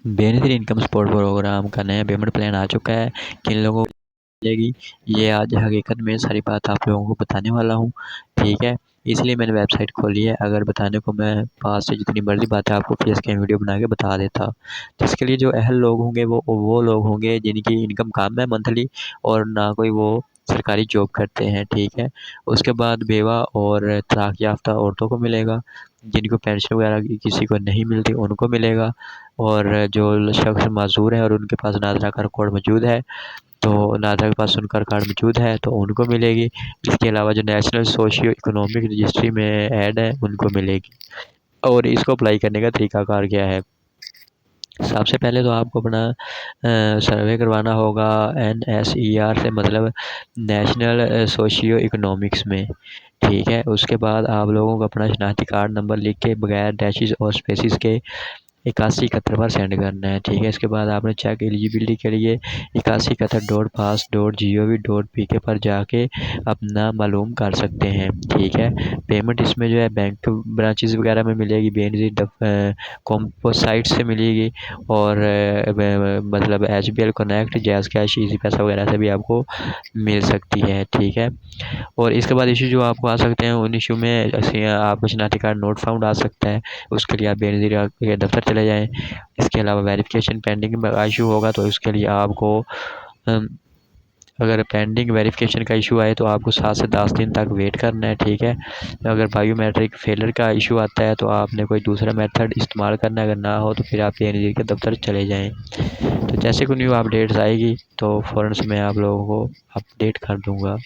Benefit income support programme का नया payment plan आ चुका है। किन लोगों को मिलेगी, ये आज हकीकत में सारी बात आप लोगों को बताने वाला हूँ। ठीक है, इसलिए मैंने वेबसाइट खोली है। अगर बताने को मैं पास से जितनी मर्जी बात है आपको फेस के वीडियो बना के बता देता। तो इसके लिए जो अहल लोग होंगे वो लोग होंगे जिनकी इनकम कम है मंथली, और ना कोई वो सरकारी जॉब करते हैं। ठीक है, उसके बाद बेवा और तलाक याफ्ता औरतों को मिलेगा, जिनको पेंशन वगैरह किसी को नहीं मिलती उनको मिलेगा, और जो शख्स माजूर है और उनके पास नादरा का रिकॉर्ड मौजूद है, तो नादरा के पास उनका कार्ड मौजूद है तो उनको मिलेगी। इसके अलावा जो नेशनल सोशियो इकोनॉमिक रजिस्ट्री में ऐड है उनको मिलेगी। और इसको अप्लाई करने का तरीकाकार क्या है, सबसे पहले तो आपको अपना सर्वे करवाना होगा NSER से, मतलब नेशनल सोशियो इकोनॉमिक्स में। ठीक है, उसके बाद आप लोगों को अपना शनाख्ती कार्ड नंबर लिख के बगैर डैशेस और स्पेसिस के 8171 पर सेंड करना है। ठीक है, इसके बाद आपने चेक एलिजिबिलिटी के लिए 8171.pass.gov.pk पर जाके अपना मालूम कर सकते हैं। ठीक है, पेमेंट इसमें जो है बैंक ब्रांचेस वगैरह में मिलेगी, बेनजीर कॉम्पोसाइट से मिलेगी, और मतलब HBL connect, jazz cash, easy पैसा वगैरह से भी आपको मिल सकती है। ठीक है, और इसके बाद इशू जो आपको आ सकते हैं, उन इशू में जैसे आपको शनाख्ती कार्ड नोट फाउंड आ सकता है, उसके लिए आप बेनज़ीर के दफ्तर चले जाएँ। इसके अलावा वेरिफिकेशन पेंडिंग का इशू होगा तो उसके लिए आपको अम, अगर पेंडिंग वेरिफिकेशन का इशू आए तो आपको 7 से 10 दिन तक वेट करना है। ठीक है, अगर बायोमेट्रिक फेलर का इशू आता है तो आपने कोई दूसरा मेथड इस्तेमाल करना है, अगर ना हो तो फिर आप बेनज़ीर के दफ्तर चले जाएँ। तो जैसे कोई न्यू अपडेट्स आएगी तो फ़ौरन से मैं आप लोगों को अपडेट कर दूँगा।